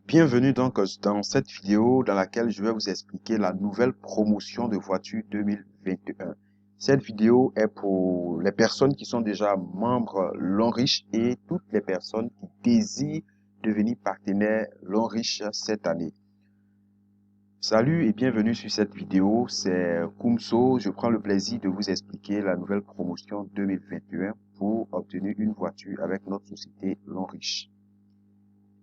Bienvenue donc dans cette vidéo dans laquelle je vais vous expliquer la nouvelle promotion de voiture 2021. Cette vidéo est pour les personnes qui sont déjà membres Lonriche et toutes les personnes qui désirent devenir partenaires Lonriche cette année. Salut et bienvenue sur cette vidéo, c'est Kumso. Je prends le plaisir de vous expliquer la nouvelle promotion 2021 pour obtenir une voiture avec notre société Lonriche.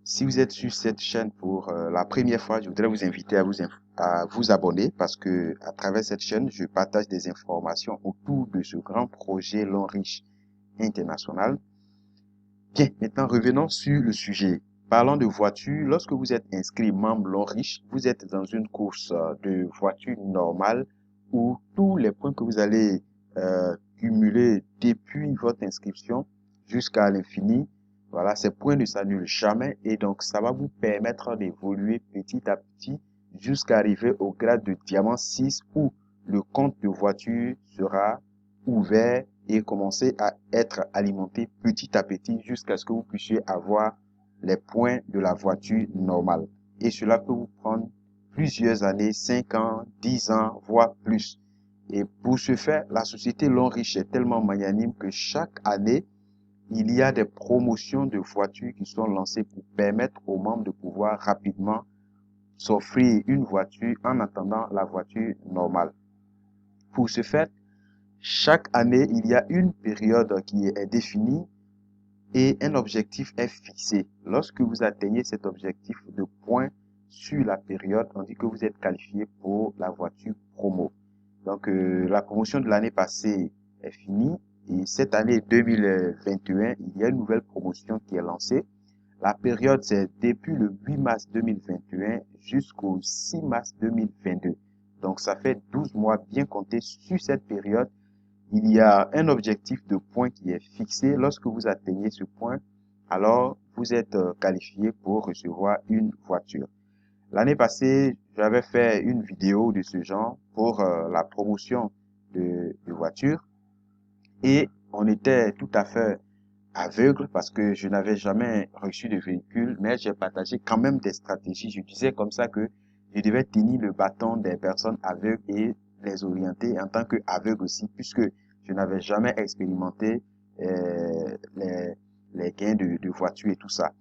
Si vous êtes sur cette chaîne pour la première fois, je voudrais vous inviter à vous abonner parce que à travers cette chaîne, je partage des informations autour de ce grand projet Lonriche International. Bien, maintenant revenons sur le sujet. Parlons de voiture. Lorsque vous êtes inscrit membre Lonriche, vous êtes dans une course de voiture normale où tous les points que vous allez cumuler depuis votre inscription jusqu'à l'infini, voilà, ces points ne s'annulent jamais et donc ça va vous permettre d'évoluer petit à petit jusqu'à arriver au grade de diamant 6 où le compte de voiture sera ouvert et commencer à être alimenté petit à petit jusqu'à ce que vous puissiez avoir les points de la voiture normale. Et cela peut vous prendre plusieurs années, 5 ans, 10 ans, voire plus. Et pour ce faire, la société Lonriche est tellement magnanime que chaque année, il y a des promotions de voitures qui sont lancées pour permettre aux membres de pouvoir rapidement s'offrir une voiture en attendant la voiture normale. Pour ce faire, chaque année, il y a une période qui est définie et un objectif est fixé. Lorsque vous atteignez cet objectif de points sur la période, on dit que vous êtes qualifié pour la voiture promo. Donc, la promotion de l'année passée est finie et cette année 2021, il y a une nouvelle promotion qui est lancée. La période, c'est depuis le 8 mars 2021 jusqu'au 6 mars 2022. Donc, ça fait 12 mois bien comptés sur cette période. Il y a un objectif de points qui est fixé. Lorsque vous atteignez ce point, alors vous êtes qualifié pour recevoir une voiture. L'année passée, j'avais fait une vidéo de ce genre pour la promotion de voitures et on était tout à fait aveugle parce que je n'avais jamais reçu de véhicule, mais j'ai partagé quand même des stratégies. Je disais comme ça que je devais tenir le bâton des personnes aveugles et les orienter en tant qu'aveugle aussi, puisque je n'avais jamais expérimenté les gains de voiture et tout ça.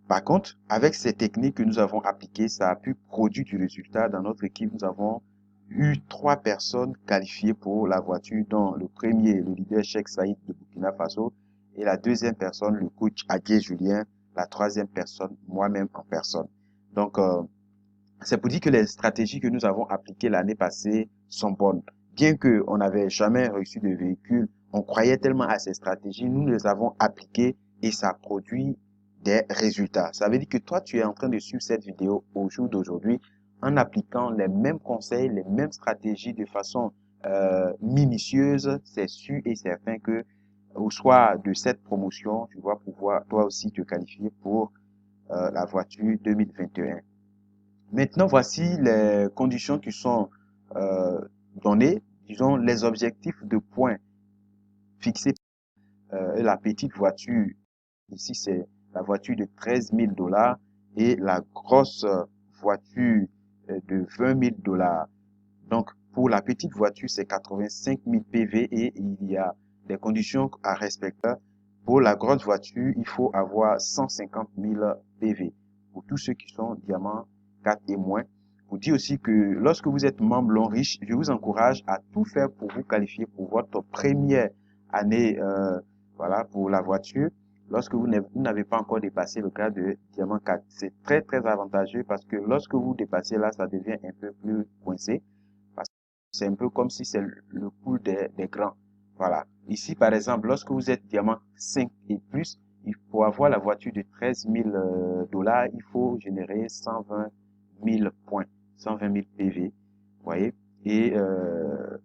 Par contre, avec ces techniques que nous avons appliquées, ça a pu produire du résultat. Dans notre équipe, nous avons eu 3 personnes qualifiées pour la voiture, dont le premier, le leader Cheikh Saïd de Burkina Faso, et la deuxième personne, le coach Adjé Julien, la troisième personne, moi-même en personne. Donc, c'est pour dire que les stratégies que nous avons appliquées l'année passée sont bonnes. Bien que on n'avait jamais reçu de véhicule, on croyait tellement à ces stratégies, nous les avons appliquées et ça produit des résultats. Ça veut dire que toi, tu es en train de suivre cette vidéo au jour d'aujourd'hui en appliquant les mêmes conseils, les mêmes stratégies de façon minutieuse. C'est sûr et certain que au soir de cette promotion, tu vas pouvoir toi aussi te qualifier pour la voiture 2021. Maintenant, voici les conditions qui sont euh, données, disons les objectifs de points fixés. La petite voiture, ici c'est la voiture de 13 000 $ et la grosse voiture de 20 000 $. Donc, pour la petite voiture, c'est 85 000 PV et il y a des conditions à respecter. Pour la grosse voiture, il faut avoir 150 000 PV. Pour tous ceux qui sont diamant 4 et moins. Vous dire aussi que lorsque vous êtes membre Lonriche, je vous encourage à tout faire pour vous qualifier pour votre première année, voilà, pour la voiture. Lorsque vous n'avez pas encore dépassé le grade de diamant 4, c'est très très avantageux parce que lorsque vous dépassez là, ça devient un peu plus coincé. Parce que c'est un peu comme si c'est le pool des grands. Voilà. Ici, par exemple, lorsque vous êtes diamant 5 et plus, pour avoir la voiture de 13 000 $, il faut générer 120 000 points, 120 000 PV. Vous voyez? Et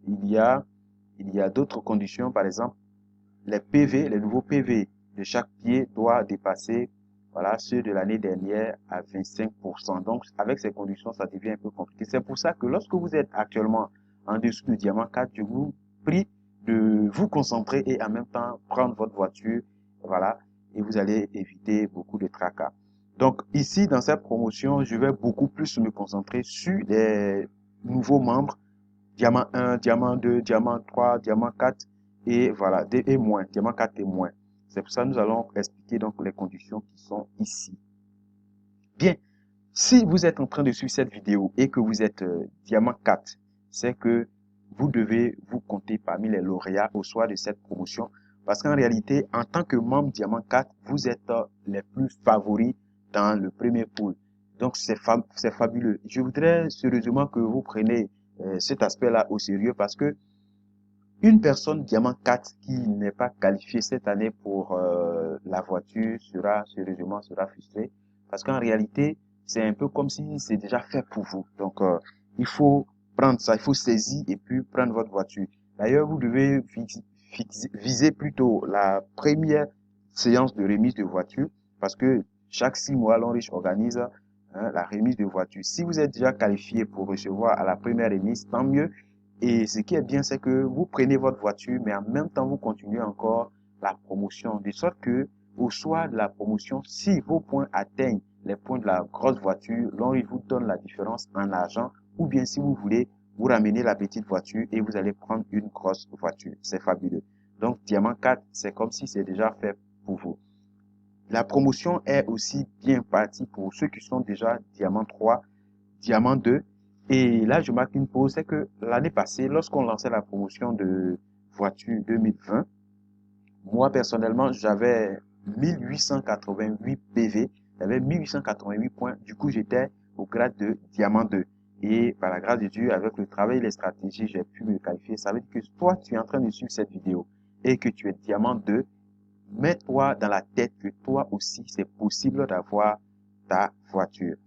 il y a d'autres conditions, par exemple, les PV, les nouveaux PV de chaque pied doivent dépasser voilà, ceux de l'année dernière à 25%. Donc, avec ces conditions, ça devient un peu compliqué. C'est pour ça que lorsque vous êtes actuellement en dessous du diamant 4, je vous prie de vous concentrer et en même temps prendre votre voiture, voilà, et vous allez éviter beaucoup de tracas. Donc ici, dans cette promotion, je vais beaucoup plus me concentrer sur les nouveaux membres, diamant 1, diamant 2, diamant 3, diamant 4 et voilà, et moins, diamant 4 et moins. C'est pour ça que nous allons expliquer donc les conditions qui sont ici. Bien, si vous êtes en train de suivre cette vidéo et que vous êtes diamant 4, c'est que vous devez vous compter parmi les lauréats au soir de cette promotion. Parce qu'en réalité, en tant que membre diamant 4, vous êtes les plus favoris dans le premier pool. Donc, c'est fabuleux. Je voudrais sérieusement que vous preniez cet aspect-là au sérieux parce que une personne diamant 4 qui n'est pas qualifiée cette année pour la voiture sera frustrée parce qu'en réalité, c'est un peu comme si c'est déjà fait pour vous. Donc, il faut prendre ça, il faut saisir et puis prendre votre voiture. D'ailleurs, vous devez viser plutôt la première séance de remise de voiture parce que chaque 6 mois, l'Onrich organise la remise de voiture. Si vous êtes déjà qualifié pour recevoir à la première remise, tant mieux. Et ce qui est bien, c'est que vous prenez votre voiture, mais en même temps, vous continuez encore la promotion. De sorte que, au soir de la promotion, si vos points atteignent les points de la grosse voiture, l'on vous donne la différence en argent, ou bien si vous voulez, vous ramenez la petite voiture et vous allez prendre une grosse voiture. C'est fabuleux. Donc, Diamant 4, c'est comme si c'est déjà fait pour vous. La promotion est aussi bien partie pour ceux qui sont déjà Diamant 3, Diamant 2. Et là, je marque une pause, c'est que l'année passée, lorsqu'on lançait la promotion de voiture 2020, moi, personnellement, j'avais 1888 PV, j'avais 1888 points. Du coup, j'étais au grade de Diamant 2. Et par la grâce de Dieu, avec le travail et les stratégies, j'ai pu me qualifier. Ça veut dire que toi, tu es en train de suivre cette vidéo et que tu es Diamant 2, mets-toi dans la tête que toi aussi, c'est possible d'avoir ta voiture.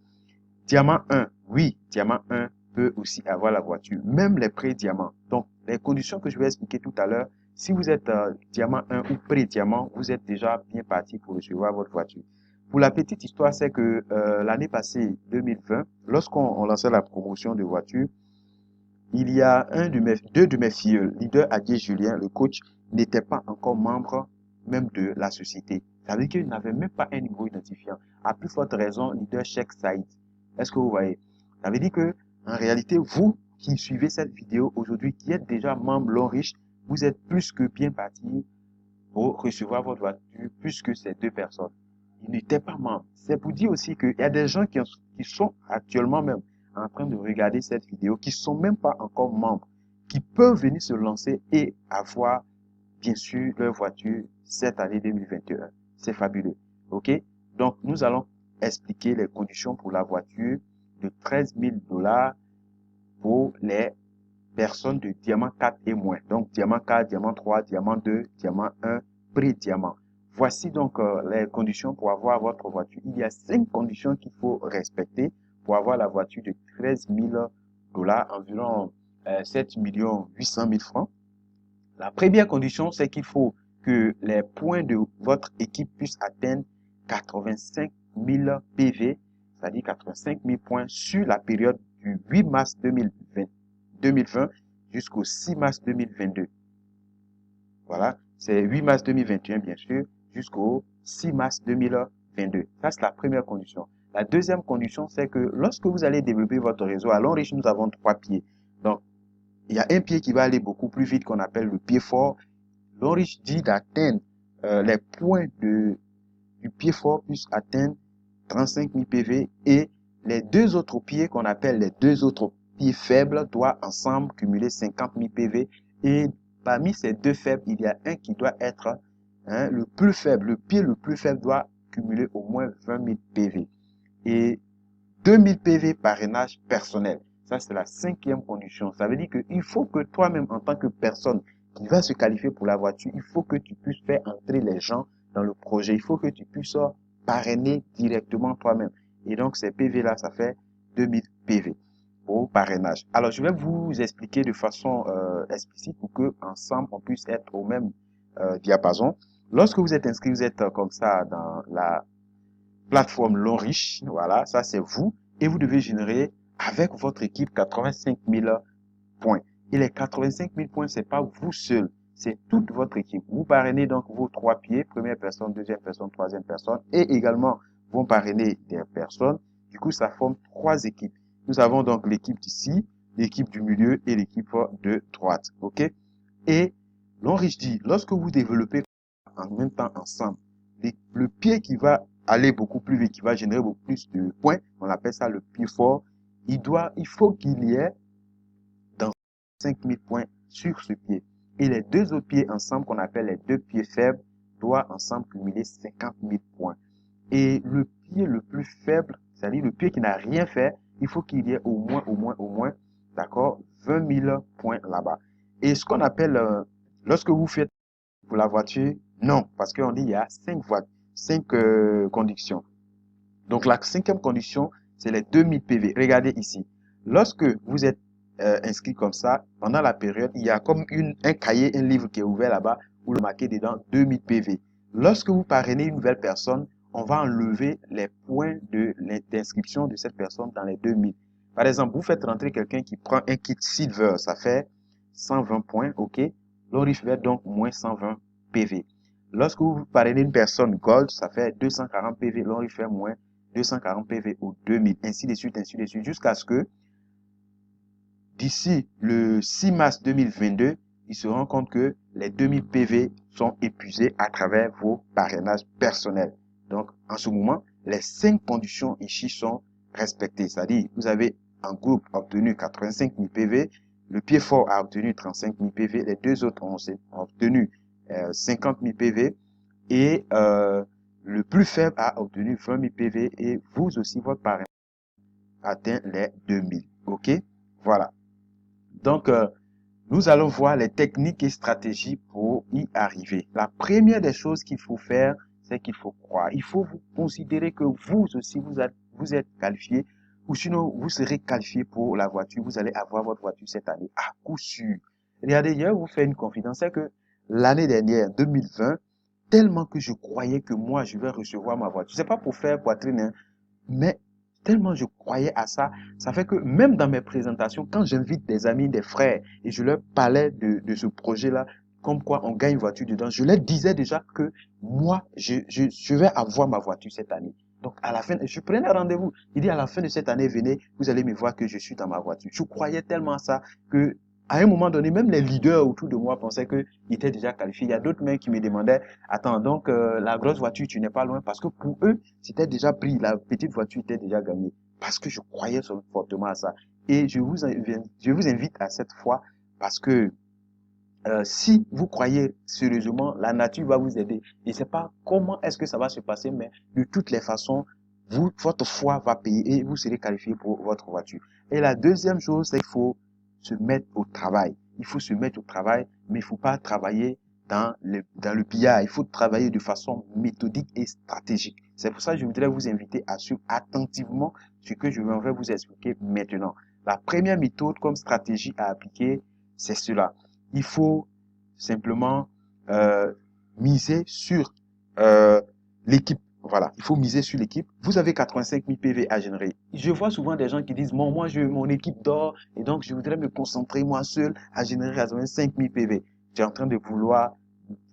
Diamant 1, oui, Diamant 1 peut aussi avoir la voiture, même les pré-diamants. Donc, les conditions que je vais expliquer tout à l'heure, si vous êtes Diamant 1 ou pré-diamant, vous êtes déjà bien parti pour recevoir votre voiture. Pour la petite histoire, c'est que l'année passée, 2020, lorsqu'on lançait la promotion de voiture, il y a deux de mes filles, leader Adier Julien, le coach, n'était pas encore membre même de la société. Ça veut dire qu'il n'avait même pas un niveau identifiant. À plus forte raison, leader Sheikh Saïd. Est-ce que vous voyez? Ça veut dire que, en réalité, vous qui suivez cette vidéo aujourd'hui, qui êtes déjà membre L'Onrich, vous êtes plus que bien parti pour recevoir votre voiture, plus que ces deux personnes. Ils n'étaient pas membres. C'est pour dire aussi qu'il y a des gens qui sont actuellement même en train de regarder cette vidéo, qui sont même pas encore membres, qui peuvent venir se lancer et avoir, bien sûr, leur voiture cette année 2021. C'est fabuleux. OK? Donc, nous allons expliquer les conditions pour la voiture de 13 000 $ pour les personnes de diamant 4 et moins. Donc, diamant 4, diamant 3, diamant 2, diamant 1, pré-diamant. Voici donc les conditions pour avoir votre voiture. Il y a 5 conditions qu'il faut respecter pour avoir la voiture de 13 000 $, environ 7 800 000 francs. La première condition, c'est qu'il faut que les points de votre équipe puissent atteindre 85 000 PV, c'est-à-dire 85 000 points sur la période du 8 mars 2020 jusqu'au 6 mars 2022. Voilà, c'est 8 mars 2021 bien sûr, jusqu'au 6 mars 2022. Ça, c'est la première condition. La deuxième condition, c'est que lorsque vous allez développer votre réseau, à L'Onrich, nous avons 3 pieds. Donc, il y a un pied qui va aller beaucoup plus vite qu'on appelle le pied fort. L'Onrich dit d'atteindre les points du pied fort puissent atteindre 35 000 PV et les deux autres pieds qu'on appelle les deux autres pieds faibles doivent ensemble cumuler 50 000 PV et parmi ces deux faibles, il y a un qui doit être le plus faible. Le pied le plus faible doit cumuler au moins 20 000 PV et 2000 PV parrainage personnel. Ça, c'est la cinquième condition. Ça veut dire qu'il faut que toi-même, en tant que personne qui va se qualifier pour la voiture, il faut que tu puisses faire entrer les gens dans le projet. Il faut que tu puisses parrainer directement toi-même. Et donc, ces PV-là, ça fait 2000 PV au parrainage. Alors, je vais vous expliquer de façon explicite pour que ensemble on puisse être au même diapason. Lorsque vous êtes inscrit, vous êtes comme ça dans la plateforme L'Onrich, voilà, ça c'est vous, et vous devez générer avec votre équipe 85 000 points. Et les 85 000 points, c'est pas vous seul, c'est toute votre équipe. Vous parrainez donc vos 3 pieds, première personne, deuxième personne, troisième personne, et également vont parrainer des personnes. Du coup, ça forme 3 équipes. Nous avons donc l'équipe d'ici, l'équipe du milieu et l'équipe de droite. OK? Et l'Henri dit, lorsque vous développez en même temps ensemble, le pied qui va aller beaucoup plus vite, qui va générer beaucoup plus de points, on appelle ça le pied fort, il faut qu'il y ait dans 5000 points sur ce pied. Et les deux autres pieds ensemble, qu'on appelle les deux pieds faibles, doivent ensemble cumuler 50 000 points. Et le pied le plus faible, c'est-à-dire le pied qui n'a rien fait, il faut qu'il y ait au moins, d'accord, 20 000 points là-bas. Et ce qu'on appelle, lorsque vous faites pour la voiture, non, parce qu'on dit il y a 5 conditions. Donc la 5e condition, c'est les 2000 PV. Regardez ici. Lorsque vous êtes inscrit comme ça, pendant la période, il y a comme un cahier, un livre qui est ouvert là-bas, où le marqué dedans 2000 PV. Lorsque vous parrainez une nouvelle personne, on va enlever les points d'inscription de cette personne dans les 2000. Par exemple, vous faites rentrer quelqu'un qui prend un kit Silver, ça fait 120 points, ok? L'on fait donc moins 120 PV. Lorsque vous parrainez une personne Gold, ça fait 240 PV, l'on fait moins 240 PV ou 2000, ainsi de suite, jusqu'à ce que d'ici le 6 mars 2022, ils se rendent compte que les 2000 PV sont épuisés à travers vos parrainages personnels. Donc, en ce moment, les 5 conditions ici sont respectées. C'est-à-dire, vous avez en groupe obtenu 85 000 PV, le pied fort a obtenu 35 000 PV, les deux autres ont obtenu 50 000 PV et le plus faible a obtenu 20 000 PV et vous aussi, votre parrainage atteint les 2000. OK? Voilà. Donc, nous allons voir les techniques et stratégies pour y arriver. La première des choses qu'il faut faire, c'est qu'il faut croire. Il faut vous considérer que vous aussi, vous êtes qualifié, ou sinon, vous serez qualifié pour la voiture. Vous allez avoir votre voiture cette année, à coup sûr. Regardez, hier, vous faites une confidence, c'est que l'année dernière, 2020, tellement que je croyais que moi, je vais recevoir ma voiture. C'est pas pour faire poitrine, hein, mais tellement je croyais à ça, ça fait que même dans mes présentations, quand j'invite des amis, des frères, et je leur parlais de ce projet-là, comme quoi on gagne une voiture dedans, je leur disais déjà que moi, je vais avoir ma voiture cette année. Donc, à la fin, je prenais rendez-vous. Il dit, à la fin de cette année, venez, vous allez me voir que je suis dans ma voiture. Je croyais tellement à ça que, à un moment donné, même les leaders autour de moi pensaient qu'ils étaient déjà qualifiés. Il y a d'autres mecs qui me demandaient, attends, donc, la grosse voiture, tu n'es pas loin, parce que pour eux, c'était déjà pris. La petite voiture était déjà gagnée. Parce que je croyais fortement à ça. Et je vous invite à cette foi parce que si vous croyez sérieusement, la nature va vous aider. Je ne sais pas comment est-ce que ça va se passer, mais de toutes les façons, votre foi va payer et vous serez qualifié pour votre voiture. Et la deuxième chose, c'est qu'il faut se mettre au travail. Il faut se mettre au travail, mais il ne faut pas travailler dans le pillard. Il faut travailler de façon méthodique et stratégique. C'est pour ça que je voudrais vous inviter à suivre attentivement ce que je vais vous expliquer maintenant. La première méthode comme stratégie à appliquer, c'est cela. Il faut simplement miser sur l'équipe. Voilà, il faut miser sur l'équipe. Vous avez 85 000 PV à générer. Je vois souvent des gens qui disent, bon, moi, mon équipe dort et donc je voudrais me concentrer moi seul à générer 85 000 PV. Tu es en train de vouloir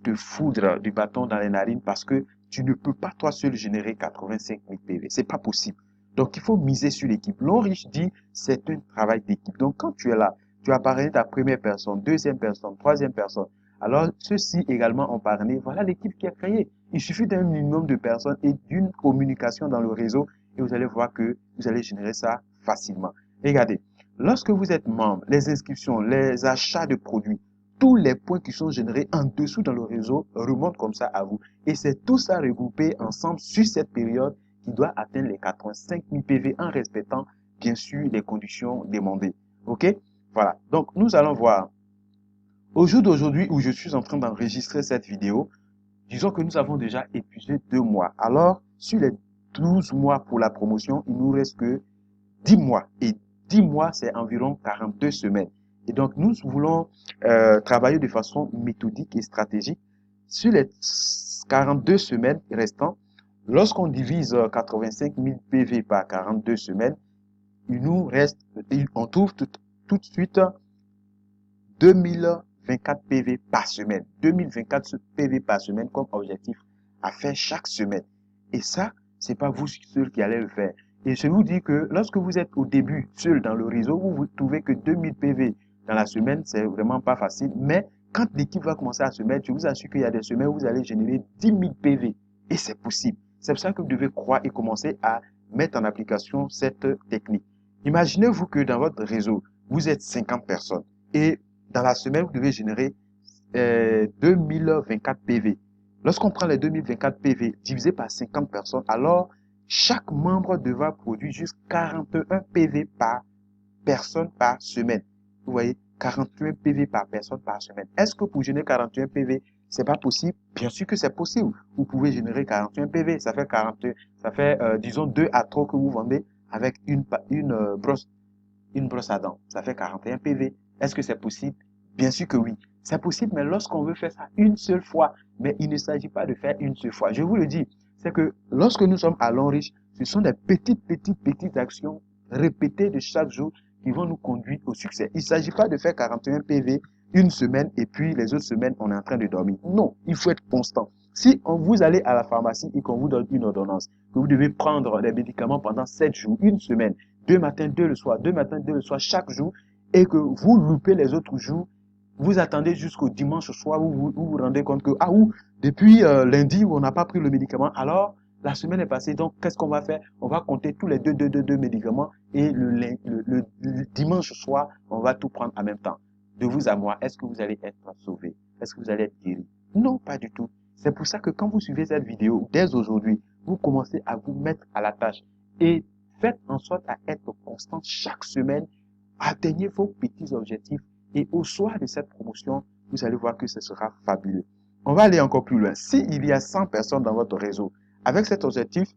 te foudre du bâton dans les narines parce que tu ne peux pas toi seul générer 85 000 PV. C'est pas possible. Donc, il faut miser sur l'équipe. L'Henri dit, c'est un travail d'équipe. Donc, quand tu es là, tu as parrainé ta première personne, deuxième personne, troisième personne. Alors, ceux-ci également ont parrainé. Voilà l'équipe qui est créée. Il suffit d'un minimum de personnes et d'une communication dans le réseau et vous allez voir que vous allez générer ça facilement. Regardez, lorsque vous êtes membre, les inscriptions, les achats de produits, tous les points qui sont générés en dessous dans le réseau remontent comme ça à vous. Et c'est tout ça regroupé ensemble sur cette période qui doit atteindre les 85 000 PV en respectant bien sûr les conditions demandées. OK? Voilà. Donc, nous allons voir. Au jour d'aujourd'hui où je suis en train d'enregistrer cette vidéo, disons que nous avons déjà épuisé 2 mois. Alors, sur les 12 mois pour la promotion, il nous reste que 10 mois. Et 10 mois, c'est environ 42 semaines. Et donc, nous voulons travailler de façon méthodique et stratégique. Sur les 42 semaines restantes, lorsqu'on divise 85 000 PV par 42 semaines, il nous reste, on trouve tout de suite 2024 PV par semaine. 2024 PV par semaine comme objectif à faire chaque semaine. Et ça, C'est pas vous seul qui allez le faire. Et je vous dis que lorsque vous êtes au début seul dans le réseau, vous trouvez que 2000 PV dans la semaine, c'est vraiment pas facile. Mais quand l'équipe va commencer à se mettre, je vous assure qu'il y a des semaines où vous allez générer 10 000 PV. Et c'est possible. C'est pour ça que vous devez croire et commencer à mettre en application cette technique. Imaginez-vous que dans votre réseau, vous êtes 50 personnes et dans la semaine, vous devez générer 2024 PV. Lorsqu'on prend les 2024 PV divisé par 50 personnes, alors chaque membre devra produire juste 41 PV par personne par semaine. Vous voyez, 41 PV par personne par semaine. Est-ce que pour générer 41 PV, c'est pas possible? Bien sûr que c'est possible. Vous pouvez générer 41 PV. Ça fait 41, ça fait, disons, 2 à 3 que vous vendez avec une brosse à dents. Ça fait 41 PV. Est-ce que c'est possible? Bien sûr que oui. C'est possible, mais lorsqu'on veut faire ça une seule fois, mais il ne s'agit pas de faire une seule fois. Je vous le dis, c'est que lorsque nous sommes à Lonriche, ce sont des petites actions répétées de chaque jour qui vont nous conduire au succès. Il ne s'agit pas de faire 41 PV une semaine et puis les autres semaines, on est en train de dormir. Non, il faut être constant. Si vous allez à la pharmacie et qu'on vous donne une ordonnance, que vous devez prendre des médicaments pendant 7 jours, une semaine, 2 matins, 2 le soir, 2 matins, 2 le soir, chaque jour, et que vous loupez les autres jours, vous attendez jusqu'au dimanche soir où vous rendez compte que, depuis lundi où on n'a pas pris le médicament, alors la semaine est passée, donc qu'est-ce qu'on va faire? On va compter tous les deux médicaments et le dimanche soir, on va tout prendre en même temps. De vous à moi, est-ce que vous allez être sauvé? Est-ce que vous allez être guéri? Non, pas du tout. C'est pour ça que quand vous suivez cette vidéo, dès aujourd'hui, vous commencez à vous mettre à la tâche et faites en sorte à être constant chaque semaine. Atteignez vos petits objectifs et au soir de cette promotion, vous allez voir que ce sera fabuleux. On va aller encore plus loin. S'il y a 100 personnes dans votre réseau, avec cet objectif,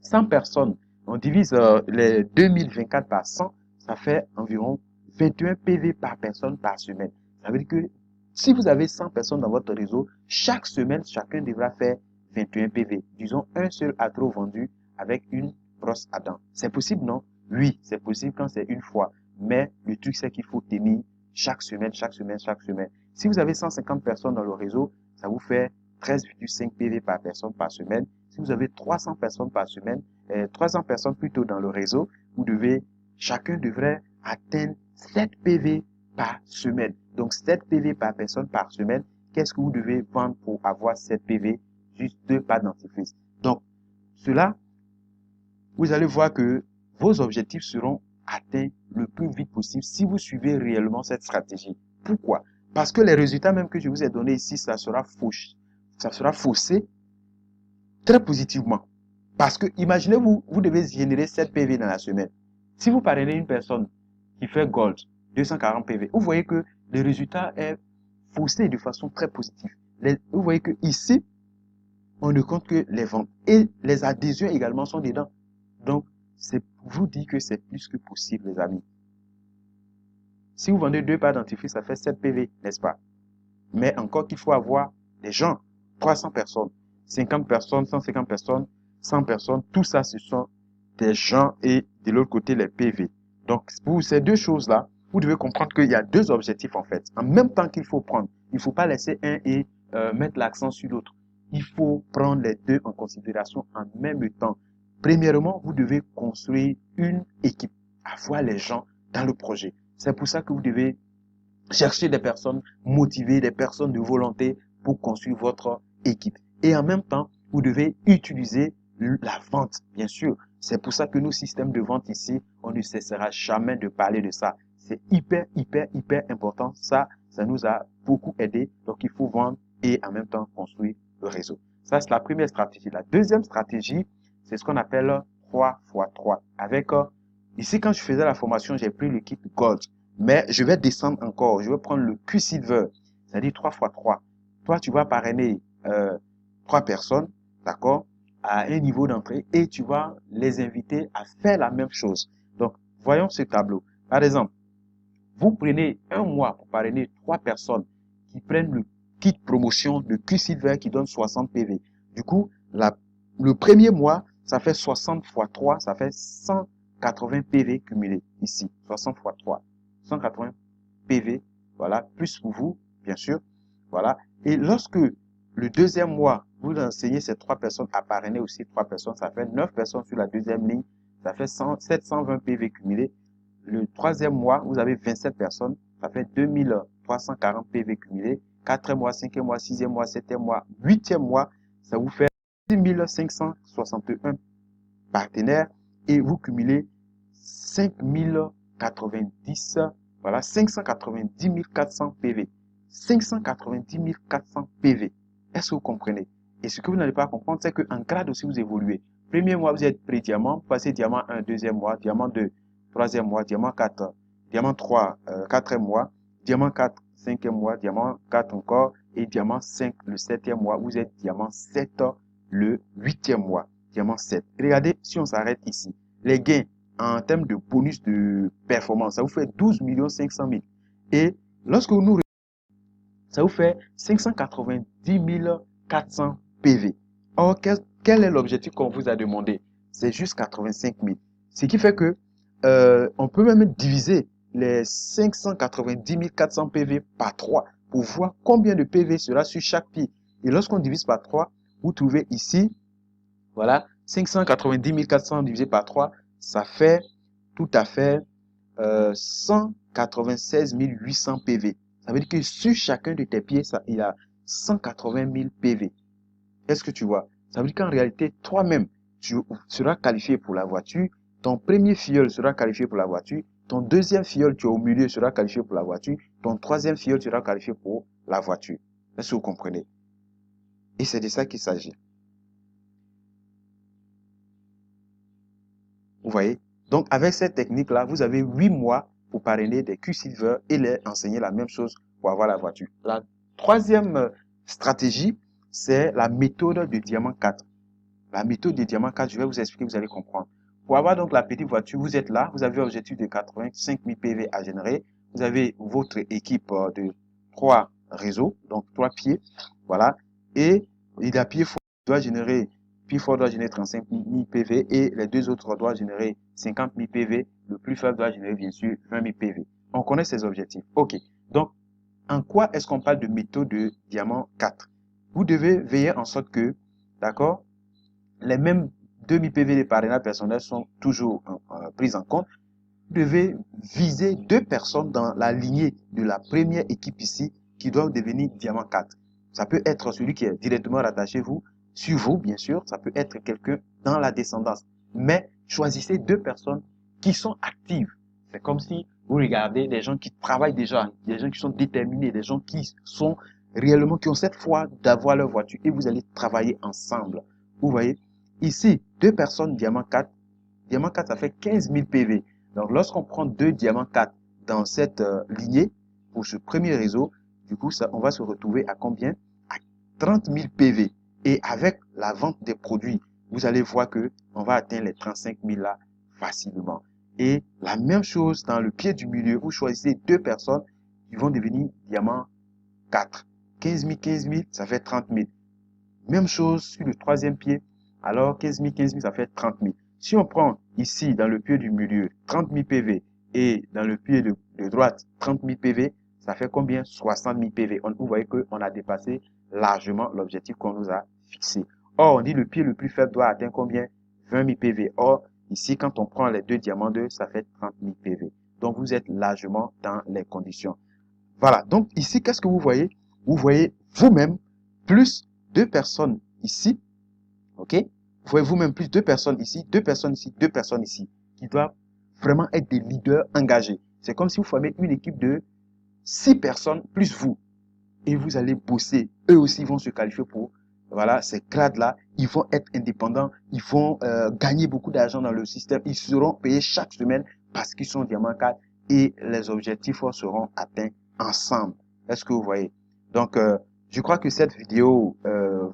100 personnes, on divise les 2024 par 100, ça fait environ 21 PV par personne par semaine. Ça veut dire que si vous avez 100 personnes dans votre réseau, chaque semaine, chacun devra faire 21 PV. Disons un seul agro vendu avec une brosse à dents. C'est possible, non? Oui, c'est possible quand c'est une fois. Mais le truc, c'est qu'il faut tenir chaque semaine. Si vous avez 150 personnes dans le réseau, ça vous fait 13,5 PV par personne par semaine. Si vous avez 300 personnes par semaine, 300 personnes plutôt dans le réseau, chacun devrait atteindre 7 PV par semaine. Donc 7 PV par personne par semaine. Qu'est-ce que vous devez vendre pour avoir 7 PV? Juste 2 pâtes dentifrice. Donc cela, vous allez voir que vos objectifs seront atteints le plus vite possible si vous suivez réellement cette stratégie. Pourquoi? Parce que les résultats même que je vous ai donnés ici, ça sera faussé très positivement. Parce que imaginez-vous, vous devez générer 7 PV dans la semaine. Si vous parrainez une personne qui fait Gold, 240 PV, vous voyez que le résultat est faussé de façon très positive. Vous voyez que ici, on ne compte que les ventes. Et les adhésions également sont dedans. Donc, c'est pour vous dire que c'est plus que possible, les amis. Si vous vendez 2 pâtes dentifrice, ça fait 7 PV, n'est-ce pas? Mais encore qu'il faut avoir des gens, 300 personnes, 50 personnes, 150 personnes, 100 personnes, tout ça, ce sont des gens et de l'autre côté, les PV. Donc, pour ces deux choses-là, vous devez comprendre qu'il y a deux objectifs en fait. En même temps qu'il faut prendre, il ne faut pas laisser un et mettre l'accent sur l'autre. Il faut prendre les deux en considération en même temps. Premièrement, vous devez construire une équipe, avoir les gens dans le projet. C'est pour ça que vous devez chercher des personnes motivées, des personnes de volonté pour construire votre équipe. Et en même temps, vous devez utiliser la vente, bien sûr. C'est pour ça que nos systèmes de vente ici, on ne cessera jamais de parler de ça. C'est hyper important. Ça nous a beaucoup aidé. Donc, il faut vendre et en même temps construire le réseau. Ça, c'est la première stratégie. La deuxième stratégie, c'est ce qu'on appelle 3x3. Avec, ici, quand je faisais la formation, j'ai pris le kit Gold. Mais je vais descendre encore. Je vais prendre le Q-Silver, c'est-à-dire 3x3. Toi, tu vas parrainer 3 personnes, d'accord, à un niveau d'entrée et tu vas les inviter à faire la même chose. Donc, voyons ce tableau. Par exemple, vous prenez un mois pour parrainer 3 personnes qui prennent le kit promotion de Q-Silver qui donne 60 PV. Du coup, le premier mois, ça fait 60 x 3, ça fait 180 PV cumulés ici. 60 x 3. 180 PV, voilà, plus pour vous, bien sûr, voilà. Et lorsque Le deuxième mois, vous enseignez ces 3 personnes à parrainer aussi 3 personnes. Ça fait 9 personnes sur la deuxième ligne. Ça fait 720 PV cumulés. Le troisième mois, vous avez 27 personnes. Ça fait 2340 PV cumulés. 4e mois, 5e mois, 6e mois, 7e mois, 8e mois, ça vous fait 6561 partenaires et vous cumulez 5090, voilà, 590 400 PV. 590 400 PV. Est-ce que vous comprenez? Et ce que vous n'allez pas comprendre, c'est qu'en grade aussi, vous évoluez. Premier mois, vous êtes pré-diamant, vous passez diamant 1, deuxième mois, diamant 2, troisième mois, diamant 4, diamant 3, quatrième mois, diamant 4, cinquième mois, diamant 4 encore, et diamant 5, le septième mois, vous êtes diamant 7, le huitième mois, diamant 7. Regardez, si on s'arrête ici, les gains en termes de bonus de performance, ça vous fait 12 500 000. Et lorsque vous nous, ça vous fait 590 400 PV. Or, quel est l'objectif qu'on vous a demandé? C'est juste 85 000. Ce qui fait que on peut même diviser les 590 400 PV par 3 pour voir combien de PV sera sur chaque pied. Et lorsqu'on divise par 3, vous trouvez ici, voilà, 590 400 divisé par 3, ça fait tout à fait 196 800 PV. Ça veut dire que sur chacun de tes pieds, il y a 180 000 PV. Est-ce que tu vois? Ça veut dire qu'en réalité, toi-même, tu seras qualifié pour la voiture. Ton premier filleul sera qualifié pour la voiture. Ton deuxième filleul, tu es au milieu, sera qualifié pour la voiture. Ton troisième filleul sera qualifié pour la voiture. Est-ce que vous comprenez? Et c'est de ça qu'il s'agit. Vous voyez? Donc, avec cette technique-là, vous avez 8 mois pour parrainer des Q-Silver et les enseigner la même chose pour avoir la voiture. La troisième stratégie, c'est la méthode de diamant 4. La méthode de diamant 4, je vais vous expliquer, vous allez comprendre. Pour avoir donc la petite voiture, vous êtes là, vous avez l'objectif de 85 000 PV à générer. Vous avez votre équipe de 3 réseaux, donc 3 pieds, voilà. Et la pied fort doit générer, pied fort doit générer 35 000 PV et les deux autres doivent générer 50 000 PV. Le plus faible doit générer bien sûr 20 000 PV. On connaît ces objectifs. Ok. Donc, en quoi est-ce qu'on parle de méthode de diamant 4? Vous devez veiller en sorte que, d'accord, les mêmes 2000 PV de parrainage personnel sont toujours pris en compte. Vous devez viser 2 personnes dans la lignée de la première équipe ici qui doivent devenir diamant 4. Ça peut être celui qui est directement rattaché sur vous, bien sûr. Ça peut être quelqu'un dans la descendance. Mais choisissez 2 personnes qui sont actives. C'est comme si vous regardez des gens qui travaillent déjà, des gens qui sont déterminés, des gens qui sont réellement, qui ont cette foi d'avoir leur voiture et vous allez travailler ensemble. Vous voyez? Ici, 2 personnes diamant 4. Diamant 4, ça fait 15 000 PV. Donc, lorsqu'on prend 2 diamants 4 dans cette lignée, pour ce premier réseau, du coup, on va se retrouver à combien? À 30 000 PV. Et avec la vente des produits, vous allez voir que on va atteindre les 35 000 là facilement. Et la même chose dans le pied du milieu, vous choisissez 2 personnes qui vont devenir diamant 4. 15 000, ça fait 30 000. Même chose sur le troisième pied. Alors, 15 000, ça fait 30 000. Si on prend ici, dans le pied du milieu, 30 000 PV et dans le pied de droite, 30 000 PV, ça fait combien? 60 000 PV. Vous voyez qu'on a dépassé largement l'objectif qu'on nous a fixé. Or, on dit le pied le plus faible doit atteindre combien? 20 000 PV. Or, ici, quand on prend les 2 diamants 2, ça fait 30 000 PV. Donc, vous êtes largement dans les conditions. Voilà. Donc, ici, qu'est-ce que vous voyez? Vous voyez vous-même plus 2 personnes ici, ok? Vous voyez vous-même plus 2 personnes ici, 2 personnes ici, 2 personnes ici, qui doivent vraiment être des leaders engagés. C'est comme si vous formez une équipe de 6 personnes plus vous. Et vous allez bosser. Eux aussi vont se qualifier pour, voilà, ces grades-là. Ils vont être indépendants. Ils vont gagner beaucoup d'argent dans le système. Ils seront payés chaque semaine parce qu'ils sont diamant 4 et les objectifs seront atteints ensemble. Est-ce que vous voyez? Donc, je crois que cette vidéo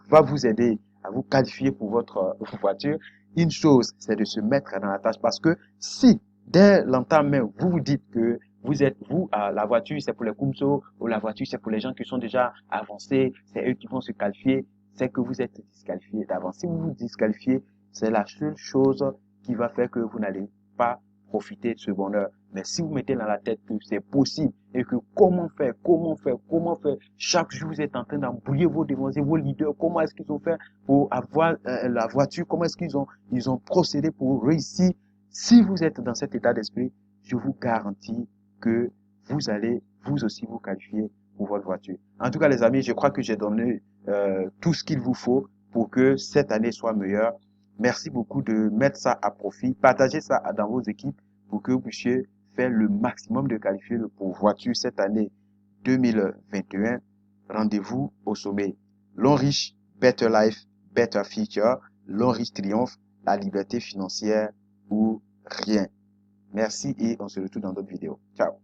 va vous aider à vous qualifier pour votre voiture. Une chose, c'est de se mettre dans la tâche parce que si, dès l'entame même, vous vous dites que la voiture, c'est pour les Kumso, ou la voiture, c'est pour les gens qui sont déjà avancés, c'est eux qui vont se qualifier, c'est que vous êtes disqualifié d'avance. Si vous vous disqualifiez, c'est la seule chose qui va faire que vous n'allez pas profiter de ce bonheur. Mais si vous mettez dans la tête que c'est possible et que comment faire. Chaque jour, vous êtes en train d'embrouiller vos demoiselles, vos leaders. Comment est-ce qu'ils ont fait pour avoir la voiture? Comment est-ce ils ont procédé pour réussir? Si vous êtes dans cet état d'esprit, je vous garantis que vous allez vous aussi vous qualifier pour votre voiture. En tout cas, les amis, je crois que j'ai donné tout ce qu'il vous faut pour que cette année soit meilleure. Merci beaucoup de mettre ça à profit. Partagez ça dans vos équipes pour que vous puissiez faire le maximum de qualifier pour voiture cette année 2021. Rendez-vous au sommet. Long riche, better life, better future. Long riche triomphe, la liberté financière ou rien. Merci et on se retrouve dans d'autres vidéos. Ciao.